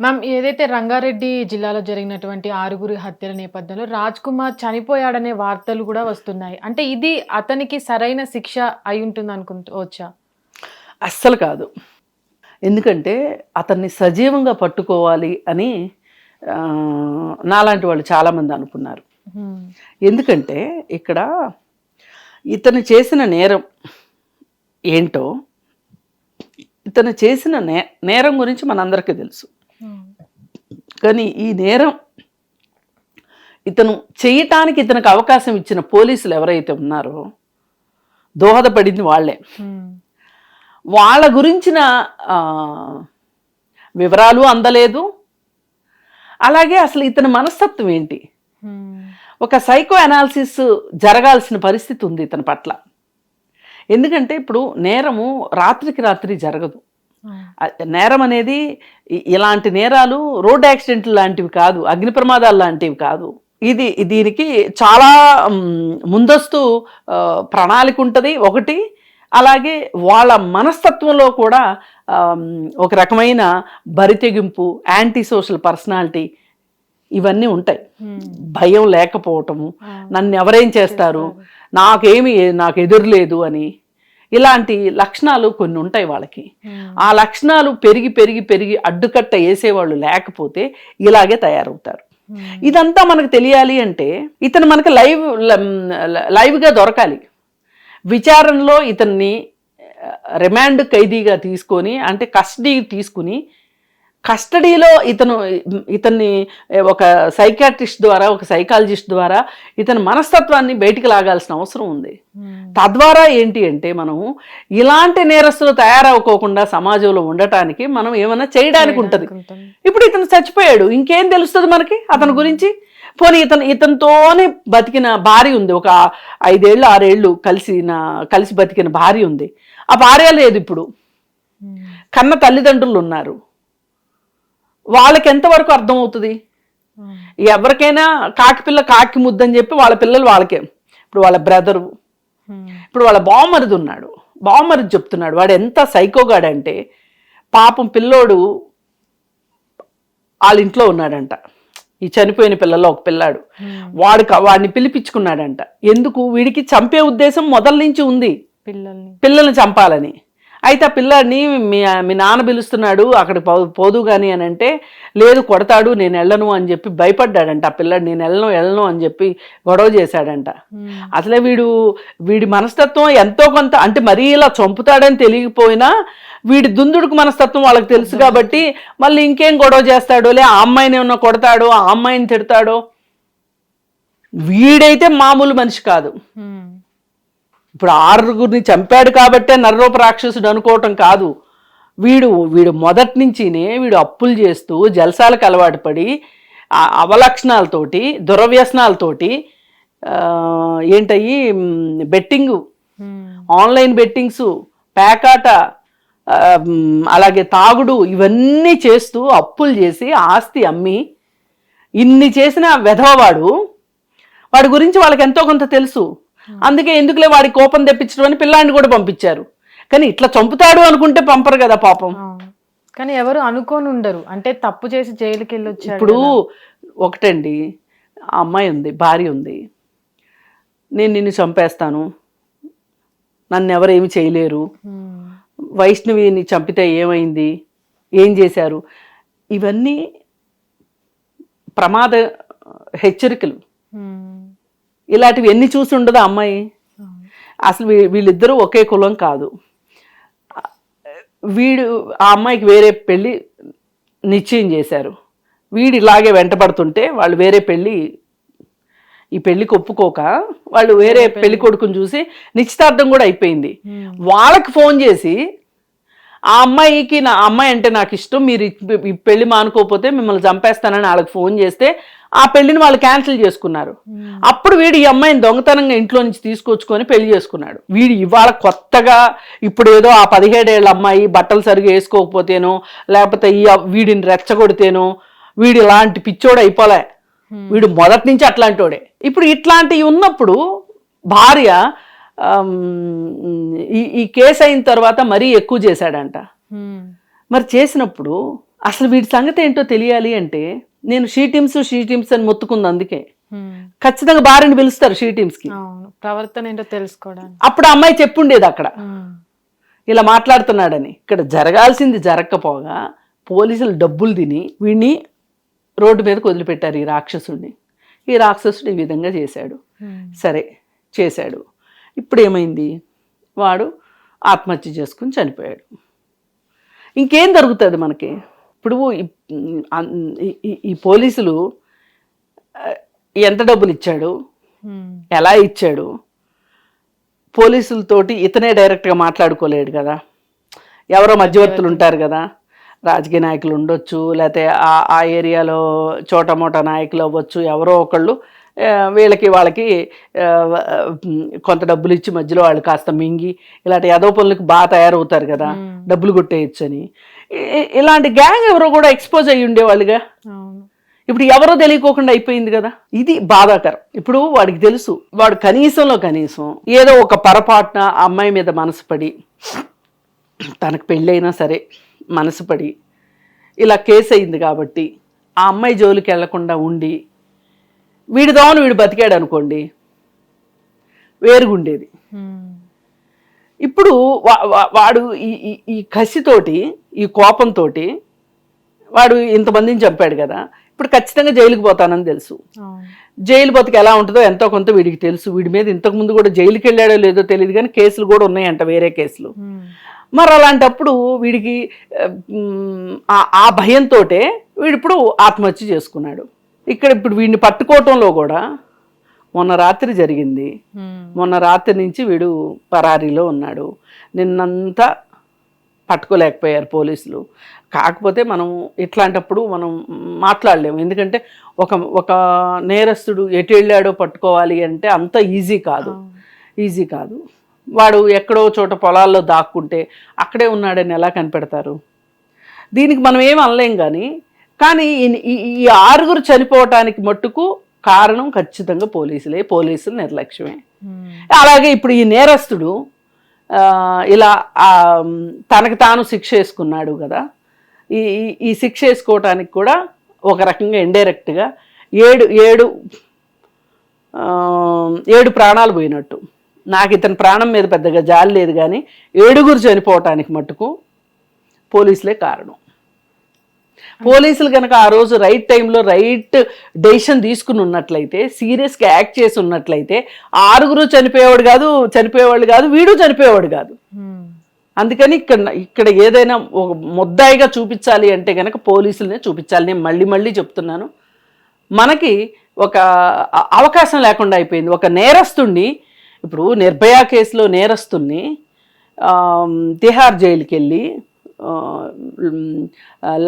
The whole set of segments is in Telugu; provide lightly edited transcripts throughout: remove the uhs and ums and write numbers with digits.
మ్యామ్ ఏదైతే రంగారెడ్డి జిల్లాలో జరిగినటువంటి 6 హత్యల నేపథ్యంలో రాజ్ కుమార్ చనిపోయాడనే వార్తలు కూడా వస్తున్నాయి. అంటే ఇది అతనికి సరైన శిక్ష అయి ఉంటుంది అనుకోవచ్చా? అస్సలు కాదు. ఎందుకంటే అతన్ని సజీవంగా పట్టుకోవాలి అని నాలాంటి వాళ్ళు చాలామంది అనుకున్నారు. ఎందుకంటే ఇక్కడ ఇతను చేసిన నేరం ఏంటో, ఇతను చేసిన నేరం గురించి మనందరికీ తెలుసు. కానీ ఈ నేరం ఇతను చేయటానికి ఇతనికి అవకాశం ఇచ్చిన పోలీసులు ఎవరైతే ఉన్నారో దోహదపడింది వాళ్ళే. వాళ్ళ గురించిన వివరాలు అందలేదు. అలాగే అసలు ఇతని మనస్తత్వం ఏంటి, ఒక సైకో అనాలిసిస్ జరగాల్సిన పరిస్థితి ఉంది ఇతని పట్ల. ఎందుకంటే ఇప్పుడు నేరము రాత్రికి రాత్రి జరగదు. నేరం అనేది ఇలాంటి నేరాలు రోడ్ యాక్సిడెంట్ లాంటివి కాదు, అగ్ని ప్రమాదాలు లాంటివి కాదు. దీనికి చాలా ముందస్తు ప్రణాళిక ఉంటుంది ఒకటి. అలాగే వాళ్ళ మనస్తత్వంలో కూడా ఒక రకమైన బరితెగింపు, యాంటీ సోషల్ పర్సనాలిటీ ఇవన్నీ ఉంటాయి. భయం లేకపోవటము, నన్ను ఎవరేం చేస్తారు, నాకు ఎదురులేదు అని, ఇలాంటి లక్షణాలు కొన్ని ఉంటాయి వాళ్ళకి. ఆ లక్షణాలు పెరిగి పెరిగి పెరిగి అడ్డుకట్ట వేసేవాళ్ళు లేకపోతే ఇలాగే తయారవుతారు. ఇదంతా మనకు తెలియాలి అంటే ఇతను మనకు లైవ్గా దొరకాలి. విచారణలో ఇతన్ని రిమాండ్ ఖైదీగా తీసుకొని, అంటే కస్టడీ తీసుకుని, కస్టడీలో ఇతన్ని ఒక సైకాట్రిస్ట్ ద్వారా, ఒక సైకాలజిస్ట్ ద్వారా ఇతని మనస్తత్వాన్ని బయటికి లాగాల్సిన అవసరం ఉంది. తద్వారా ఏంటి అంటే మనం ఇలాంటి నేరస్తులు తయారవుకోకుండా సమాజంలో ఉండటానికి మనం ఏమైనా చేయడానికి ఉంటుంది. ఇప్పుడు ఇతను చచ్చిపోయాడు, ఇంకేం తెలుస్తుంది మనకి అతని గురించి? పోనీ ఇతనితోనే బతికిన భార్య ఉంది, ఒక 5 ఏళ్ళు 6 ఏళ్ళు కలిసి బతికిన భార్య ఉంది. ఆ భార్య లేదు ఇప్పుడు, కన్న తల్లిదండ్రులు ఉన్నారు. వాళ్ళకి ఎంతవరకు అర్థమవుతుంది? ఎవరికైనా కాకిపిల్ల కాకి ముద్దని చెప్పి వాళ్ళ పిల్లలు వాళ్ళకే. ఇప్పుడు వాళ్ళ బ్రదరు, ఇప్పుడు వాళ్ళ బావమరిది ఉన్నాడు, బావమరిది చెప్తున్నాడు వాడు ఎంత సైకోగాడంటే, పాపం పిల్లోడు వాళ్ళ ఇంట్లో ఉన్నాడంట, ఈ చనిపోయిన పిల్లలో ఒక పిల్లాడు, వాడిని పిలిపించుకున్నాడంట. ఎందుకు? వీడికి చంపే ఉద్దేశం మొదల నుంచి ఉంది, పిల్లల్ని చంపాలని. అయితే ఆ పిల్లాడిని మీ నాన్న పిలుస్తున్నాడు అక్కడికి పోదు కానీ అని అంటే, లేదు కొడతాడు, నేను వెళ్ళను అని చెప్పి భయపడ్డాడంట ఆ పిల్లాడు. నేను వెళ్ళను అని చెప్పి గొడవ చేశాడంట. అసలే వీడి మనస్తత్వం ఎంతో కొంత, అంటే మరీ ఇలా చంపుతాడని తెలియకపోయినా వీడి దుందుడుకు మనస్తత్వం వాళ్ళకి తెలుసు కాబట్టి మళ్ళీ ఇంకేం గొడవ చేస్తాడో, ఆ అమ్మాయిని ఏమన్నా కొడతాడో, ఆ అమ్మాయిని తిడతాడో. వీడైతే మామూలు మనిషి కాదు. ఇప్పుడు 6గురిని చంపాడు కాబట్టే నరరూప రాక్షసుడు అనుకోవటం కాదు. వీడు మొదటి నుంచినే వీడు అప్పులు చేస్తూ జల్సాలకు అలవాటు పడి అవలక్షణాలతోటి, దురవ్యసనాలతోటి, ఏంటయ్యి బెట్టింగు, ఆన్లైన్ బెట్టింగ్స్, పేకాట, అలాగే తాగుడు, ఇవన్నీ చేస్తూ అప్పులు చేసి ఆస్తి అమ్మి ఇన్ని చేసిన వెధవవాడు. వాడి గురించి వాళ్ళకి ఎంతో కొంత తెలుసు. అందుకే ఎందుకులే వాడి కోపం తెప్పించడం అని పిల్లాడిని కూడా పంపించారు. కానీ ఇట్లా చంపుతాడు అనుకుంటే పంపరు కదా పాపం. కానీ ఎవరు అనుకోని ఉండరు, అంటే తప్పు చేసి జైలుకి వెళ్ళొచ్చాడు. ఇప్పుడు ఒకటండి, ఆ అమ్మాయి ఉంది, భార్య ఉంది, నేను నిన్ను చంపేస్తాను, నన్ను ఎవరేమి చేయలేరు, వైష్ణవిని చంపితే ఏమైంది, ఏం చేశారు, ఇవన్నీ ప్రమాద హెచ్చరికలు. ఇలాంటివి ఎన్ని చూసి ఉండదు అమ్మాయి. అసలు వీళ్ళిద్దరూ ఒకే కులం కాదు. ఆ అమ్మాయికి వేరే పెళ్ళి నిశ్చయం చేశారు. వీడు ఇలాగే వెంటబడుతుంటే వాళ్ళు వేరే ఈ పెళ్లికి ఒప్పుకోక వాళ్ళు వేరే పెళ్లి కొడుకుని చూసి నిశ్చితార్థం కూడా అయిపోయింది. వాళ్ళకి ఫోన్ చేసి ఆ అమ్మాయి అంటే నాకు ఇష్టం, మీరు ఈ పెళ్లి మానుకోకపోతే మిమ్మల్ని చంపేస్తానని వాళ్ళకి ఫోన్ చేస్తే ఆ పెళ్లిని వాళ్ళు క్యాన్సిల్ చేసుకున్నారు. అప్పుడు వీడు ఈ అమ్మాయిని దొంగతనంగా ఇంట్లో నుంచి తీసుకొచ్చుకొని పెళ్లి చేసుకున్నాడు. వీడు ఇవాళ కొత్తగా ఇప్పుడు ఏదో ఆ 17 ఏళ్ల అమ్మాయి బట్టలు సరిగా వేసుకోకపోతేనో, లేకపోతే వీడిని రెచ్చగొడితేనో వీడు ఇలాంటి పిచ్చోడు అయిపోలే. వీడు మొదటి నుంచి అట్లాంటోడే. ఇప్పుడు ఇట్లాంటివి ఉన్నప్పుడు భార్య ఈ కేసు అయిన తర్వాత మరీ ఎక్కువ చేశాడంట. మరి చేసినప్పుడు అసలు వీడి సంగతి ఏంటో తెలియాలి అంటే నేను షీ టీమ్స్ అని మొత్తుకుంది. అందుకే ఖచ్చితంగా భార్యని పిలుస్తారు షీ టీమ్స్కి, ప్రవర్తన ఏంటో తెలుసుకోవడానికి. అప్పుడు ఆ అమ్మాయి చెప్పుండేది అక్కడ ఇలా మాట్లాడుతున్నాడని. ఇక్కడ జరగాల్సింది జరగకపోగా పోలీసులు డబ్బులు తిని వీడిని రోడ్డు మీదకి వదిలిపెట్టారు ఈ రాక్షసుడిని. ఈ రాక్షసుడు ఈ విధంగా చేశాడు. సరే చేశాడు, ఇప్పుడు ఏమైంది? వాడు ఆత్మహత్య చేసుకుని చనిపోయాడు. ఇంకేం జరుగుతుంది మనకి? ఇప్పుడు ఈ పోలీసులు ఎంత డబ్బులు ఇచ్చాడు, ఎలా ఇచ్చాడు? పోలీసులతోటి ఇతనే డైరెక్ట్గా మాట్లాడుకోలేడు కదా, ఎవరో మధ్యవర్తులు ఉంటారు కదా, రాజకీయ నాయకులు ఉండొచ్చు, లేకపోతే ఆ ఏరియాలో చోటమోటా నాయకులు అవ్వచ్చు, ఎవరో ఒకళ్ళు వీళ్ళకి వాళ్ళకి కొంత డబ్బులు ఇచ్చి మధ్యలో వాళ్ళు కాస్త మింగి ఇలాంటి యదో పనులకు బాగా తయారవుతారు కదా, డబ్బులు కొట్టేయచ్చని. ఇలాంటి గ్యాంగ్ ఎవరో కూడా ఎక్స్పోజ్ అయ్యి ఉండేవాళ్ళుగా. ఇప్పుడు ఎవరో తెలియకోకుండా అయిపోయింది కదా, ఇది బాధాకరం. ఇప్పుడు వాడికి తెలుసు, వాడు కనీసం ఏదో ఒక పొరపాటున ఆ అమ్మాయి మీద మనసు పడి, తనకు పెళ్ళైనా సరే మనసు పడి ఇలా కేసు అయింది కాబట్టి ఆ అమ్మాయి జోలికి వెళ్లకుండా ఉండి వీడిదోను వీడు బతికాడు అనుకోండి, వేరుగుండేది. ఇప్పుడు వాడు ఈ కసితోటి, ఈ కోపంతో వాడు ఇంతమందిని చంపాడు కదా, ఇప్పుడు ఖచ్చితంగా జైలుకి పోతానని తెలుసు. జైలు బతుకు ఎలా ఉంటుందో ఎంతో కొంత వీడికి తెలుసు. వీడి మీద ఇంతకుముందు కూడా జైలుకి వెళ్ళాడో లేదో తెలియదు, కానీ కేసులు కూడా ఉన్నాయంట, వేరే కేసులు. మరి అలాంటప్పుడు వీడికి ఆ భయంతో వీడు ఇప్పుడు ఆత్మహత్య చేసుకున్నాడు. ఇక్కడ ఇప్పుడు వీడిని పట్టుకోవటంలో కూడా మొన్న రాత్రి జరిగింది. మొన్న రాత్రి నుంచి వీడు పరారీలో ఉన్నాడు. నిన్నంతా పట్టుకోలేకపోయారు పోలీసులు. కాకపోతే మనం ఇట్లాంటప్పుడు మనం మాట్లాడలేము, ఎందుకంటే ఒక నేరస్తుడు ఎటు వెళ్ళాడో పట్టుకోవాలి అంటే అంత ఈజీ కాదు. వాడు ఎక్కడో చోట పొలాల్లో దాక్కుంటే అక్కడే ఉన్నాడని ఎలా కనిపెడతారు? దీనికి మనం ఏం అనలేం. కానీ ఈ 6 చనిపోవటానికి మట్టుకు కారణం ఖచ్చితంగా పోలీసుల నిర్లక్ష్యమే. అలాగే ఇప్పుడు ఈ నేరస్తుడు ఇలా తనకు తాను శిక్ష వేసుకున్నాడు కదా, ఈ శిక్ష వేసుకోవటానికి కూడా ఒక రకంగా ఇండైరెక్ట్గా 7 ప్రాణాలు పోయినట్టు. నాకు ఇతని ప్రాణం మీద పెద్దగా జాలి లేదు, కానీ 7 చనిపోవటానికి మట్టుకు పోలీసులే కారణం. పోలీసులు కనుక ఆ రోజు రైట్ టైంలో రైట్ డెసిషన్ తీసుకుని ఉన్నట్లయితే, సీరియస్గా యాక్ట్ చేసి ఉన్నట్లయితే 6 చనిపోయేవాళ్ళు కాదు, వీడు చనిపోయేవాడు కాదు. అందుకని ఇక్కడ ఏదైనా ఒక ముద్దాయిగా చూపించాలి అంటే కనుక పోలీసులనే చూపించాలి. నేను మళ్ళీ చెప్తున్నాను, మనకి ఒక అవకాశం లేకుండా అయిపోయింది. ఒక నేరస్తుణ్ణి, ఇప్పుడు నిర్భయ కేసులో నేరస్తుణ్ణి తిహార్ జైలుకి వెళ్ళి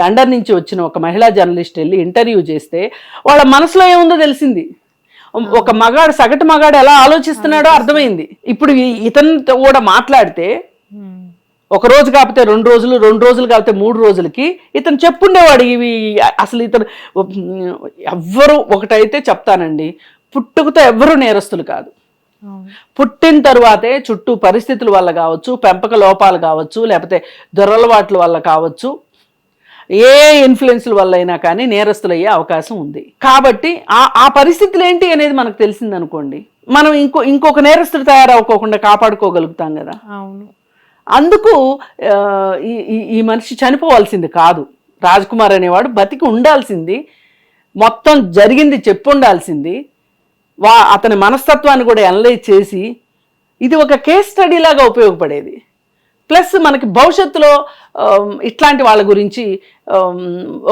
లండన్ నుంచి వచ్చిన ఒక మహిళా జర్నలిస్ట్ వెళ్ళి ఇంటర్వ్యూ చేస్తే వాళ్ళ మనసులో ఏముందో తెలిసింది. ఒక మగాడు, సగటు మగాడు ఎలా ఆలోచిస్తున్నాడో అర్థమైంది. ఇప్పుడు ఇతనితో కూడా మాట్లాడితే ఒక రోజు కాకపోతే 2 రోజులు, 2 రోజులు కాకపోతే 3 రోజులకి ఇతను చెప్పుండేవాడు. ఇవి అసలు ఇతను ఎవ్వరు, ఒకటైతే చెప్తానండి, పుట్టుకతో ఎవ్వరూ నేరస్తులు కాదు. పుట్టిన తరువాతే చుట్టూ పరిస్థితుల వల్ల కావచ్చు, పెంపక లోపాలు కావచ్చు, లేకపోతే దురలవాట్ల వల్ల కావచ్చు, ఏ ఇన్ఫ్లుయెన్స్ల వల్ల అయినా కానీ నేరస్తులు అయ్యే అవకాశం ఉంది. కాబట్టి ఆ పరిస్థితులు ఏంటి అనేది మనకు తెలిసిందనుకోండి, మనం ఇంకొక నేరస్తులు తయారవుకోకుండా కాపాడుకోగలుగుతాం కదా. అందుకు ఈ మనిషి చనిపోవాల్సింది కాదు. రాజ్ కుమార్ అనేవాడు బతికి ఉండాల్సింది, మొత్తం జరిగింది చెప్పు ఉండాల్సింది. అతని మనస్తత్వాన్ని కూడా అనలైజ్ చేసి ఇది ఒక కేస్ స్టడీ లాగా ఉపయోగపడేది. ప్లస్ మనకి భవిష్యత్తులో ఇట్లాంటి వాళ్ళ గురించి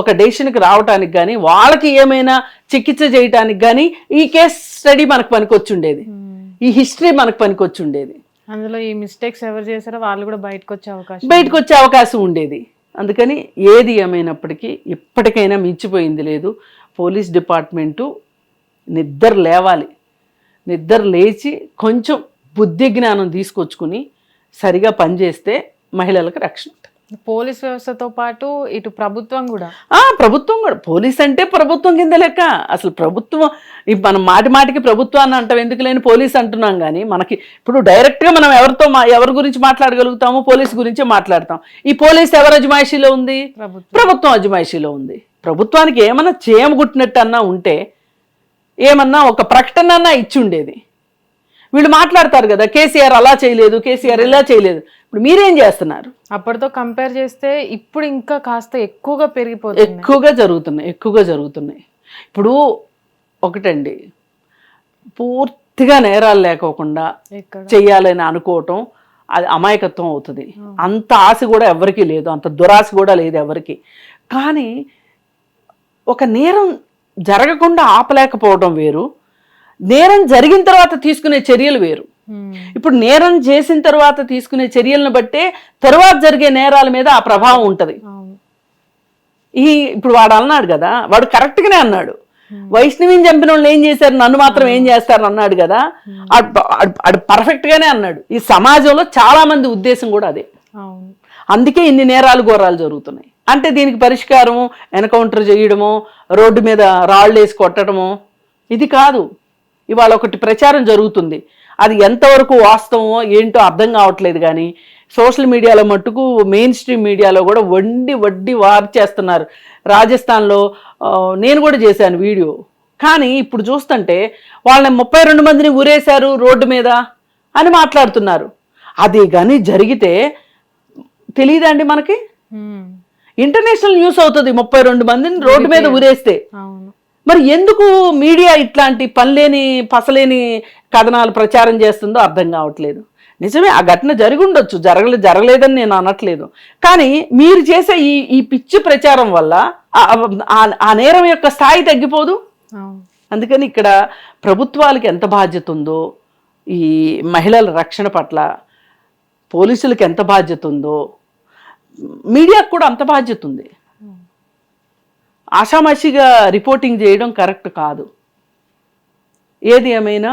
ఒక డెసిషన్కి రావటానికి కానీ, వాళ్ళకి ఏమైనా చికిత్స చేయటానికి కానీ ఈ కేస్ స్టడీ మనకు పనికొచ్చుండేది, ఈ హిస్టరీ మనకు పనికొచ్చుండేది. అందులో ఈ మిస్టేక్స్ ఎవరు చేశారో వాళ్ళు కూడా బయటకు వచ్చే అవకాశం ఉండేది. అందుకని ఏది ఏమైనప్పటికీ ఇప్పటికైనా మించిపోయింది లేదు. పోలీస్ డిపార్ట్మెంటు నిద్ర లేవాలి, నిద్ర లేచి కొంచెం బుద్ధి జ్ఞానం తీసుకొచ్చుకుని సరిగా పనిచేస్తే మహిళలకు రక్షణ. పోలీస్ వ్యవస్థతో పాటు ఇటు ప్రభుత్వం కూడా ప్రభుత్వం కూడా, పోలీస్ అంటే ప్రభుత్వం కింద లెక్క. అసలు ప్రభుత్వం మనం మాటి మాటికి ప్రభుత్వాన్ని అంటాం, ఎందుకు లేని పోలీస్ అంటున్నాం. కానీ మనకి ఇప్పుడు డైరెక్ట్గా మనం ఎవరి గురించి మాట్లాడగలుగుతామో పోలీస్ గురించే మాట్లాడతాం. ఈ పోలీస్ ఎవరి అజమాయిషీలో ఉంది? ప్రభుత్వం అజమాయిషీలో ఉంది. ప్రభుత్వానికి ఏమన్నా చేయమగుట్టినట్టు అన్నా ఉంటే, ఏమన్నా ఒక ప్రకటన ఇచ్చి ఉండేది. వీళ్ళు మాట్లాడతారు కదా, కేసీఆర్ అలా చేయలేదు, కేసీఆర్ ఇలా చేయలేదు. ఇప్పుడు మీరేం చేస్తున్నారు? అప్పటితో కంపేర్ చేస్తే ఇప్పుడు ఇంకా కాస్త ఎక్కువగా పెరిగిపోతుంది. ఎక్కువగా జరుగుతున్నాయి. ఇప్పుడు ఒకటండి, పూర్తిగా నేరాలు లేకోకుండా చెయ్యాలని అనుకోవటం అది అమాయకత్వం అవుతుంది. అంత ఆశ కూడా ఎవరికీ లేదు, అంత దురాశ కూడా లేదు ఎవరికి. కానీ ఒక నేరం జరగకుండా ఆపలేకపోవడం వేరు, నేరం జరిగిన తర్వాత తీసుకునే చర్యలు వేరు. ఇప్పుడు నేరం చేసిన తర్వాత తీసుకునే చర్యలను బట్టే తర్వాత జరిగే నేరాల మీద ఆ ప్రభావం ఉంటది. ఇప్పుడు వాడు అన్నాడు కదా, వాడు కరెక్ట్గానే అన్నాడు, వైష్ణవిని చంపిన వాళ్ళు ఏం చేశారు, నన్ను మాత్రం ఏం చేస్తారు అన్నాడు కదా. అది పర్ఫెక్ట్ గానే అన్నాడు. ఈ సమాజంలో చాలా మంది ఉద్దేశం కూడా అదే. అందుకే ఇన్ని నేరాలు ఘోరాలు జరుగుతున్నాయి. అంటే దీనికి పరిష్కారం ఎన్కౌంటర్ చేయడమో, రోడ్డు మీద రాళ్ళు వేసి కొట్టడమో ఇది కాదు. ఇవాళ ఒకటి ప్రచారం జరుగుతుంది, అది ఎంతవరకు వాస్తవమో ఏంటో అర్థం కావట్లేదు. కానీ సోషల్ మీడియాలో మట్టుకు, మెయిన్ స్ట్రీమ్ మీడియాలో కూడా వడ్డీ వార్ చేస్తున్నారు. రాజస్థాన్లో నేను కూడా చేశాను వీడియో. కానీ ఇప్పుడు చూస్తుంటే వాళ్ళని 32 మందిని ఊరేశారు రోడ్డు మీద అని మాట్లాడుతున్నారు. అది కానీ జరిగితే తెలియదండి మనకి, ఇంటర్నేషనల్ న్యూస్ అవుతుంది 32 మందిని రోడ్డు మీద ఊరేస్తే. మరి ఎందుకు మీడియా ఇట్లాంటి పసలేని కథనాలు ప్రచారం చేస్తుందో అర్థం కావట్లేదు. నిజమే, ఆ ఘటన జరిగి ఉండొచ్చు, జరగలేదని నేను అనట్లేదు. కానీ మీరు చేసే ఈ పిచ్చి ప్రచారం వల్ల ఆ నేరం యొక్క స్థాయి తగ్గిపోదు. అందుకని ఇక్కడ ప్రభుత్వాలకి ఎంత బాధ్యత ఉందో, ఈ మహిళల రక్షణ పట్ల పోలీసులకు ఎంత బాధ్యత ఉందో, మీడియాకు కూడా అంత బాధ్యత ఉంది. ఆషామాషిగా రిపోర్టింగ్ చేయడం కరెక్ట్ కాదు. ఏది ఏమైనా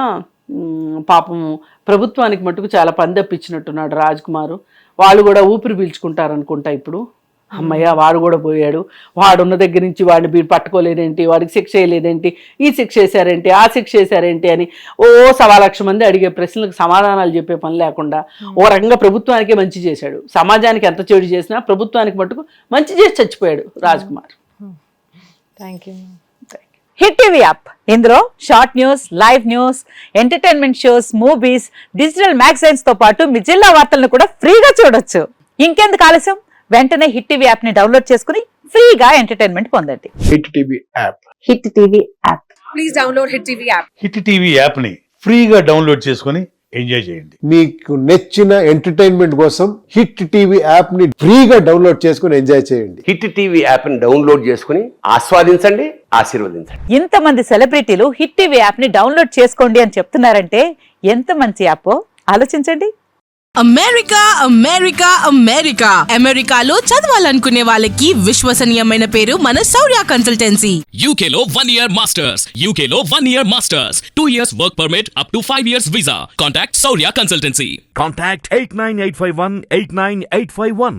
పాపం ప్రభుత్వానికి మటుకు చాలా పని తప్పించినట్టున్నాడు రాజ్ కుమార్. వాళ్ళు కూడా ఊపిరి పీల్చుకుంటారు అనుకుంటా ఇప్పుడు. అమ్మయ్య, వాడు కూడా పోయాడు, వాడున్న దగ్గర నుంచి వాడిని మీరు పట్టుకోలేదేంటి, వాడికి శిక్ష వేయలేదేంటి, ఈ శిక్ష వేశారేంటి, ఆ శిక్ష వేశారేంటి అని 1,00,000 మంది అడిగే ప్రశ్నలకు సమాధానాలు చెప్పే పని లేకుండా ఓ రకంగా ప్రభుత్వానికే మంచి చేశాడు. సమాజానికి ఎంత చెడు చేసినా ప్రభుత్వానికి మటుకు మంచి చేసి చచ్చిపోయాడు Raj Kumar. Thank you. Hit TV app, ఇందులో short news, live news, entertainment shows, movies, digital magazines తో పాటు మీ జిల్లా వార్తలను కూడా ఫ్రీగా చూడొచ్చు. ఇంకెందుకు ఆలస్యం, వెంటనే హిట్ టీవీ యాప్ ని డౌన్లోడ్ చేసుకుని ఫ్రీగా ఎంటర్టైన్మెంట్ పొందండి. Hit TV app, hit TV app, please download hit TV app. Hit TV app ని ఫ్రీగా డౌన్లోడ్ చేసుకుని ఎంజాయ్ చేయండి. మీకు నచ్చిన ఎంటర్టైన్మెంట్ కోసం హిట్ టీవీ యాప్ ని ఫ్రీగా డౌన్లోడ్ చేసుకుని ఎంజాయ్ చేయండి. హిట్ టీవీ యాప్ ని డౌన్లోడ్ చేసుకుని ఆస్వాదించండి, ఆశీర్వదించండి. ఇంతమంది సెలబ్రిటీలు హిట్ టీవీ యాప్ ని డౌన్లోడ్ చేసుకోండి అని చెప్తున్నారంటే ఎంత మంచి యాప్ ఆలోచించండి. అమెరికా అమెరికా అమెరికా అమెరికాలో చదవాలనుకునే వాళ్ళకి విశ్వసనీయమైన పేరు మన శౌర్య కన్సల్టెన్సీ. UK లో 1 year masters, UK లో 1 year masters, 2 years work permit up to 5 years visa. Contact Saurya Consultancy. Contact 89851 89851.